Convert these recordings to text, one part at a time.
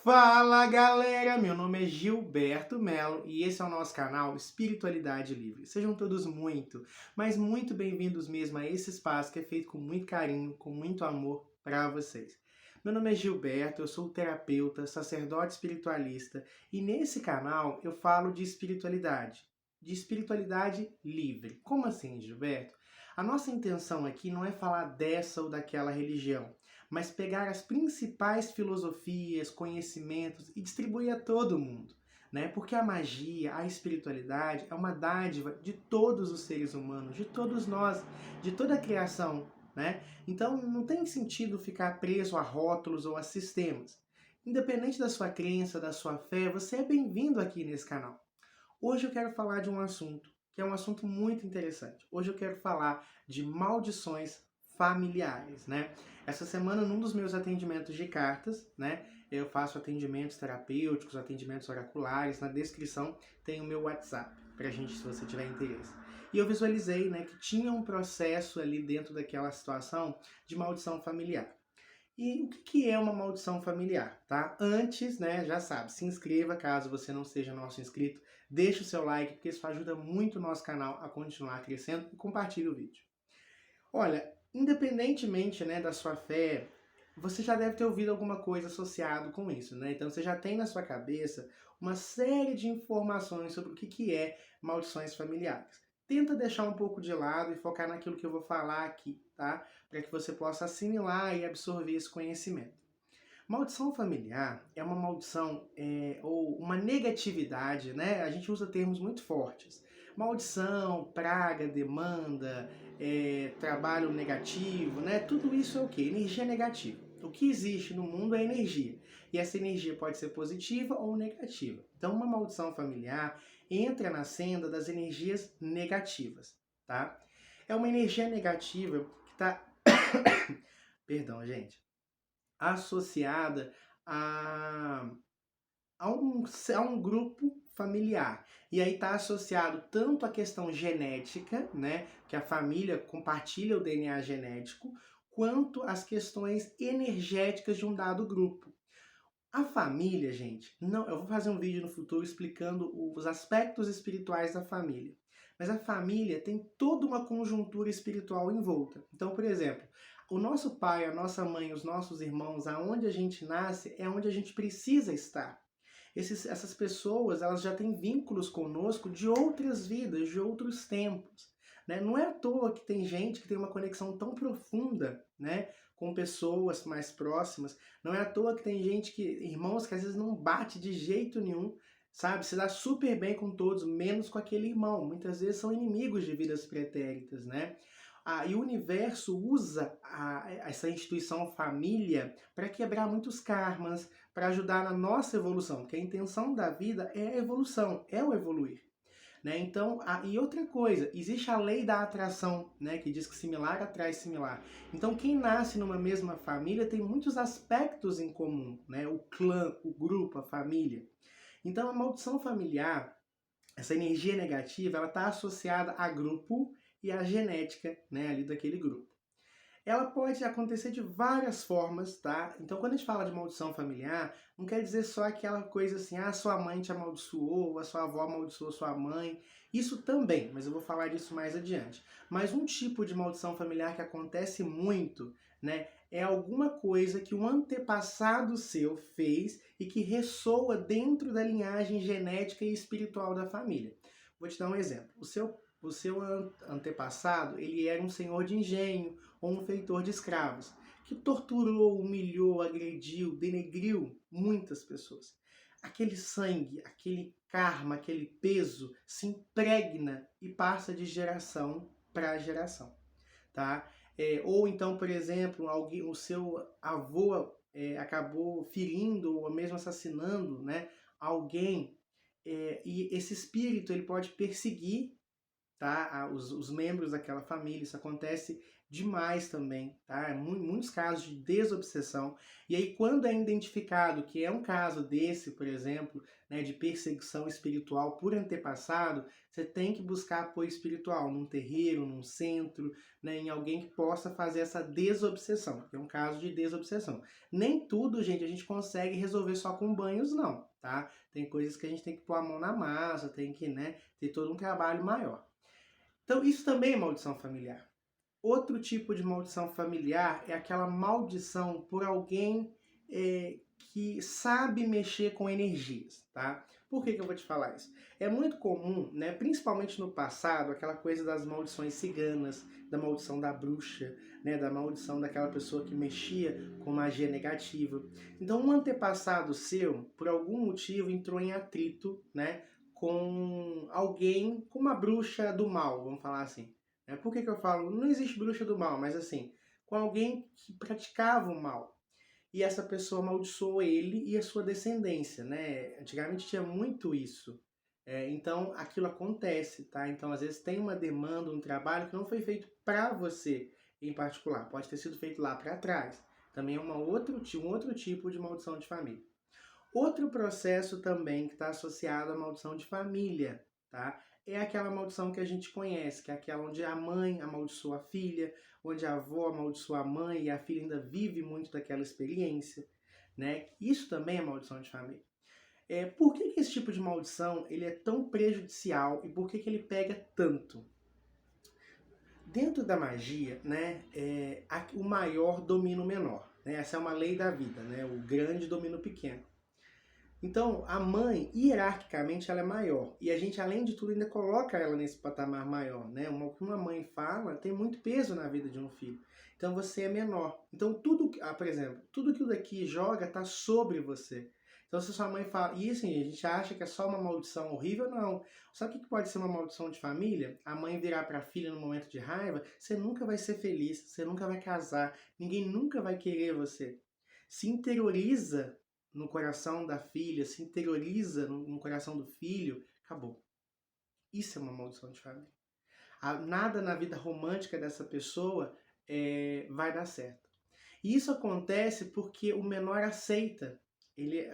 Fala galera, meu nome é Gilberto Melo e esse é o nosso canal Espiritualidade Livre. Sejam todos muito, mas muito bem-vindos mesmo a esse espaço que é feito com muito carinho, com muito amor para vocês. Meu nome é Gilberto, eu sou terapeuta, sacerdote espiritualista e nesse canal eu falo de espiritualidade livre. Como assim, Gilberto? A nossa intenção aqui não é falar dessa ou daquela religião, mas pegar as principais filosofias, conhecimentos e distribuir a todo mundo, né? Porque a magia, a espiritualidade é uma dádiva de todos os seres humanos, de todos nós, de toda a criação, né? Então não tem sentido ficar preso a rótulos ou a sistemas. Independente da sua crença, da sua fé, você é bem-vindo aqui nesse canal. Hoje eu quero falar de um assunto que é um assunto muito interessante. Hoje eu quero falar de maldições familiares, né? Essa semana, num dos meus atendimentos de cartas, né? Eu faço atendimentos terapêuticos, atendimentos oraculares. Na descrição tem o meu WhatsApp, pra gente, se você tiver interesse. E eu visualizei, né, que tinha um processo ali dentro daquela situação de maldição familiar. E o que é uma maldição familiar, tá? Antes, né, já sabe, se inscreva caso você não seja nosso inscrito, deixe o seu like, porque isso ajuda muito o nosso canal a continuar crescendo e compartilhe o vídeo. Olha, independentemente, né, da sua fé, você já deve ter ouvido alguma coisa associado com isso, né? Então você já tem na sua cabeça uma série de informações sobre o que é maldições familiares. Tenta deixar um pouco de lado e focar naquilo que eu vou falar aqui, tá? Para que você possa assimilar e absorver esse conhecimento. Maldição familiar é uma maldição ou uma negatividade, né? A gente usa termos muito fortes. Maldição, praga, demanda, trabalho negativo, né? Tudo isso é o quê? Energia negativa. O que existe no mundo é energia. E essa energia pode ser positiva ou negativa. Então, uma maldição familiar entra na senda das energias negativas, tá? É uma energia negativa que está... Perdão, gente, associada a, a um grupo familiar. E aí está associado tanto à questão genética, né, que a família compartilha o DNA genético, quanto às questões energéticas de um dado grupo. A família, gente, não, eu vou fazer um vídeo no futuro explicando os aspectos espirituais da família. Mas a família tem toda uma conjuntura espiritual envolta. Então, por exemplo, o nosso pai, a nossa mãe, os nossos irmãos, aonde a gente nasce, é onde a gente precisa estar. Essas pessoas, elas já têm vínculos conosco de outras vidas, de outros tempos, né? Não é à toa que tem gente que tem uma conexão tão profunda, né, com pessoas mais próximas. Não é à toa que tem gente irmãos que às vezes não bate de jeito nenhum, sabe? Se dá super bem com todos, menos com aquele irmão. Muitas vezes são inimigos de vidas pretéritas, né? E o universo usa essa instituição família para quebrar muitos karmas, para ajudar na nossa evolução, porque a intenção da vida é a evolução, é o evoluir. Né? Então, e outra coisa, existe a lei da atração, né, que diz que similar atrai similar. Então, quem nasce numa mesma família tem muitos aspectos em comum, né? O clã, o grupo, a família. Então, a maldição familiar, essa energia negativa, ela está associada a grupo e à genética, né, ali daquele grupo. Ela pode acontecer de várias formas, tá? Então, quando a gente fala de maldição familiar, não quer dizer só aquela coisa assim, sua mãe te amaldiçoou, a sua avó amaldiçoou sua mãe. Isso também, mas eu vou falar disso mais adiante. Mas um tipo de maldição familiar que acontece muito, né, é alguma coisa que um antepassado seu fez e que ressoa dentro da linhagem genética e espiritual da família. Vou te dar um exemplo. O seu antepassado, ele era um senhor de engenho, ou um feitor de escravos, que torturou, humilhou, agrediu, denegriu muitas pessoas. Aquele sangue, aquele karma, aquele peso se impregna e passa de geração para geração, tá? Ou então, por exemplo, o seu avô acabou ferindo ou mesmo assassinando, né, alguém, e esse espírito ele pode perseguir, tá? Os membros daquela família. Isso acontece demais também, tá? Muitos casos de desobsessão. E aí, quando é identificado que é um caso desse, por exemplo, né, de perseguição espiritual por antepassado, você tem que buscar apoio espiritual num terreiro, num centro, né, em alguém que possa fazer essa desobsessão, que é um caso de desobsessão. Nem tudo, gente, a gente consegue resolver só com banhos, não, tá? Tem coisas que a gente tem que pôr a mão na massa, tem que, né, ter todo um trabalho maior. Então, isso também é maldição familiar. Outro tipo de maldição familiar é aquela maldição por alguém que sabe mexer com energias, tá? Por que eu vou te falar isso? É muito comum, né, principalmente no passado, aquela coisa das maldições ciganas, da maldição da bruxa, né, da maldição daquela pessoa que mexia com magia negativa. Então, um antepassado seu, por algum motivo, entrou em atrito, né, com alguém, com uma bruxa do mal, vamos falar assim. Por que eu falo? Não existe bruxa do mal, mas assim, com alguém que praticava o mal. E essa pessoa amaldiçoou ele e a sua descendência, né? Antigamente tinha muito isso. Então aquilo acontece, tá? Então às vezes tem uma demanda, um trabalho que não foi feito para você em particular. Pode ter sido feito lá para trás. Também é um outro tipo de maldição de família. Outro processo também que está associado à maldição de família, tá? É aquela maldição que a gente conhece, que é aquela onde a mãe amaldiçoa a filha, onde a avó amaldiçoa a mãe e a filha ainda vive muito daquela experiência, né? Isso também é maldição de família. Por que esse tipo de maldição ele é tão prejudicial e por que ele pega tanto? Dentro da magia, né, o maior domina o menor, né? Essa é uma lei da vida, né? O grande domina o pequeno. Então, a mãe, hierarquicamente, ela é maior. E a gente, além de tudo, ainda coloca ela nesse patamar maior, né? O que uma mãe fala tem muito peso na vida de um filho. Então, você é menor. Então, tudo, por exemplo, tudo que o daqui joga está sobre você. Então, se sua mãe fala... E assim, a gente acha que é só uma maldição horrível, não. Sabe o que pode ser uma maldição de família? A mãe virar para a filha no momento de raiva, você nunca vai ser feliz, você nunca vai casar, ninguém nunca vai querer você. Se interioriza no coração da filha, se interioriza no coração do filho, acabou. Isso é uma maldição de família. Nada na vida romântica dessa pessoa vai dar certo. E isso acontece porque o menor aceita.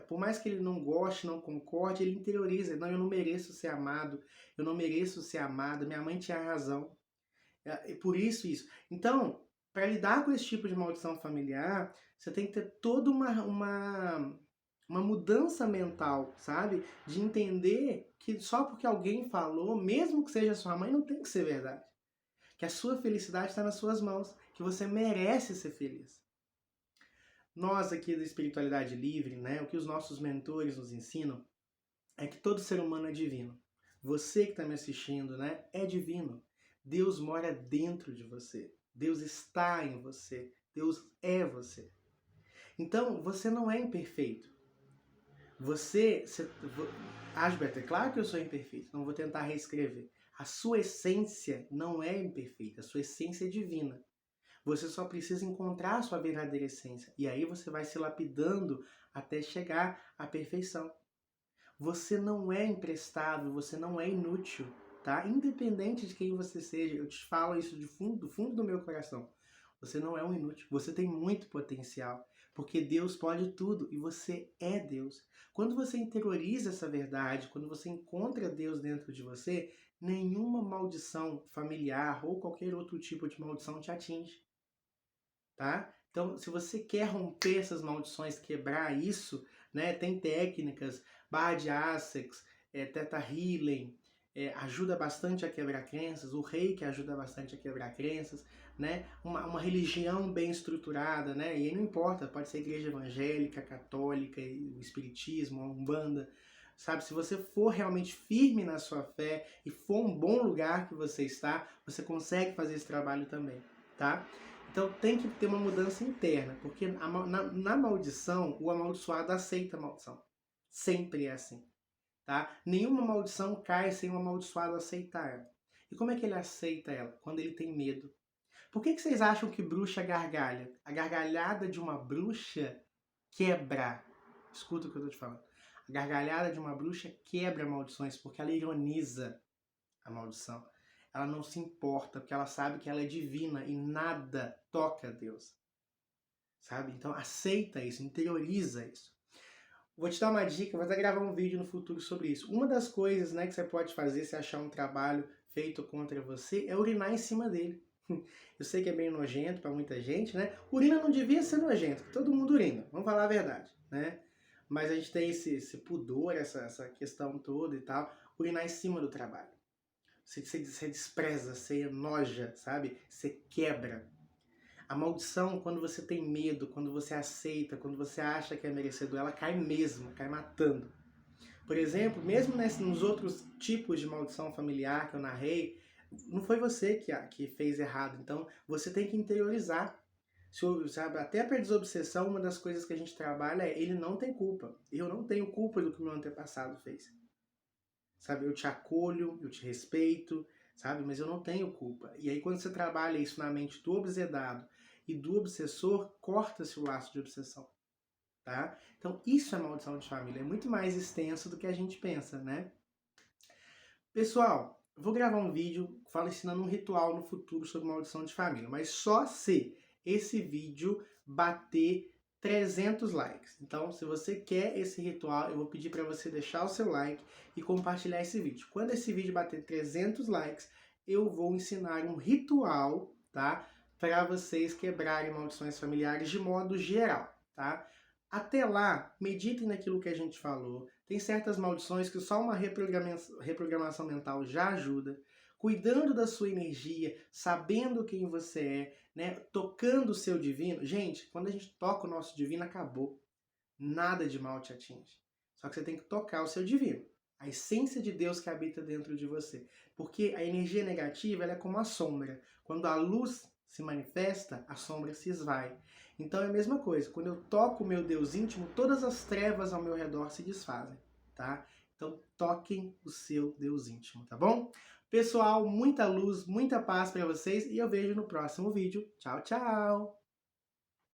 Por mais que ele não goste, não concorde, ele interioriza. Não, eu não mereço ser amado, eu não mereço ser amada, minha mãe tinha razão. Por isso. Então, para lidar com esse tipo de maldição familiar, você tem que ter toda uma mudança mental, sabe? De entender que só porque alguém falou, mesmo que seja sua mãe, não tem que ser verdade. Que a sua felicidade está nas suas mãos, que você merece ser feliz. Nós aqui da Espiritualidade Livre, né, o que os nossos mentores nos ensinam é que todo ser humano é divino. Você que está me assistindo, né, é divino. Deus mora dentro de você. Deus está em você. Deus é você. Então, você não é imperfeito. Asberto, é claro que eu sou imperfeito, não vou tentar reescrever. A sua essência não é imperfeita, a sua essência é divina. Você só precisa encontrar a sua verdadeira essência. E aí você vai se lapidando até chegar à perfeição. Você não é imprestável, você não é inútil, tá? Independente de quem você seja, eu te falo isso do fundo do meu coração. Você não é um inútil, você tem muito potencial, porque Deus pode tudo e você é Deus. Quando você interioriza essa verdade, quando você encontra Deus dentro de você, nenhuma maldição familiar ou qualquer outro tipo de maldição te atinge, tá? Então, se você quer romper essas maldições, quebrar isso, né, tem técnicas, barra de Essex, Theta Healing, ajuda bastante a quebrar crenças, o reiki ajuda bastante a quebrar crenças, né, uma religião bem estruturada, né, e aí não importa, pode ser igreja evangélica, católica, o espiritismo, a umbanda, sabe, se você for realmente firme na sua fé e for um bom lugar que você está, você consegue fazer esse trabalho também, tá? Então tem que ter uma mudança interna, porque na maldição, o amaldiçoado aceita a maldição. Sempre é assim, tá? Nenhuma maldição cai sem o amaldiçoado aceitar ela. E como é que ele aceita ela? Quando ele tem medo. Por que vocês acham que bruxa gargalha? A gargalhada de uma bruxa quebra. Escuta o que eu tô te falando. A gargalhada de uma bruxa quebra maldições, porque ela ironiza a maldição. ela não se importa, porque ela sabe que ela é divina e nada toca Deus, sabe? Então aceita isso, interioriza isso. Vou te dar uma dica, vou até gravar um vídeo no futuro sobre isso. Uma das coisas, né, que você pode fazer se achar um trabalho feito contra você é urinar em cima dele. Eu sei que é meio nojento para muita gente, né? Urina não devia ser nojento, todo mundo urina, vamos falar a verdade, né? Mas a gente tem esse pudor, essa questão toda e tal, urinar em cima do trabalho. Você despreza, você enoja, sabe? Você quebra. A maldição, quando você tem medo, quando você aceita, quando você acha que é merecedor, ela cai mesmo, cai matando. Por exemplo, mesmo nos outros tipos de maldição familiar que eu narrei, não foi você que fez errado. Então, você tem que interiorizar. Sabe? Até para desobsessão, uma das coisas que a gente trabalha é ele não tem culpa. Eu não tenho culpa do que o meu antepassado fez. Sabe? Eu te acolho, eu te respeito, sabe? Mas eu não tenho culpa. E aí, quando você trabalha isso na mente do obsedado e do obsessor, corta-se o laço de obsessão. Tá? Então, isso é maldição de família. É muito mais extenso do que a gente pensa, né? Pessoal, vou gravar um vídeo ensinando um ritual no futuro sobre maldição de família, mas só se esse vídeo bater 300 likes. Então, se você quer esse ritual, eu vou pedir para você deixar o seu like e compartilhar esse vídeo. Quando esse vídeo bater 300 likes, eu vou ensinar um ritual, tá? Para vocês quebrarem maldições familiares de modo geral, tá? Até lá, meditem naquilo que a gente falou. Tem certas maldições que só uma reprogramação mental já ajuda. Cuidando da sua energia, sabendo quem você é, né? Tocando o seu divino. Gente, quando a gente toca o nosso divino, acabou. Nada de mal te atinge. Só que você tem que tocar o seu divino. A essência de Deus que habita dentro de você. Porque a energia negativa ela é como a sombra. Quando a luz se manifesta, a sombra se esvai. Então é a mesma coisa. Quando eu toco o meu Deus íntimo, todas as trevas ao meu redor se desfazem, tá? Então toquem o seu Deus íntimo, tá bom? Pessoal, muita luz, muita paz para vocês e eu vejo no próximo vídeo. Tchau, tchau!